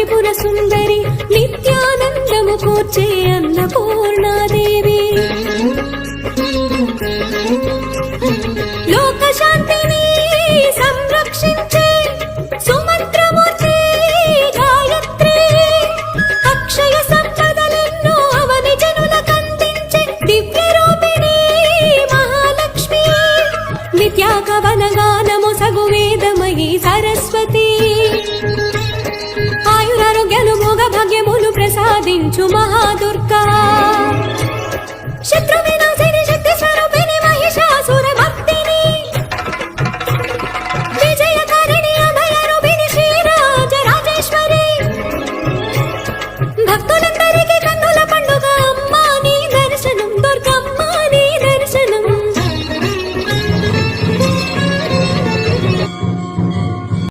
త్రిపుర సుందరి నిత్యానందము కూర్చే అన్నపూర్ణాదేవి లోకశాంతిని సంరక్షించే సుమంత్రమూర్తి గాయత్రి అక్షయ సంపదలెన్నో అవని జనులకందించే దివ్య రూపిణి మహాలక్ష్మి విద్యాకవనగానము సగు వేదమయీ సరస్వతి ఆయురారోగ్యాలు భోగ భాగ్యములు ప్రసాదించు మహాదుర్గా శత్రువిన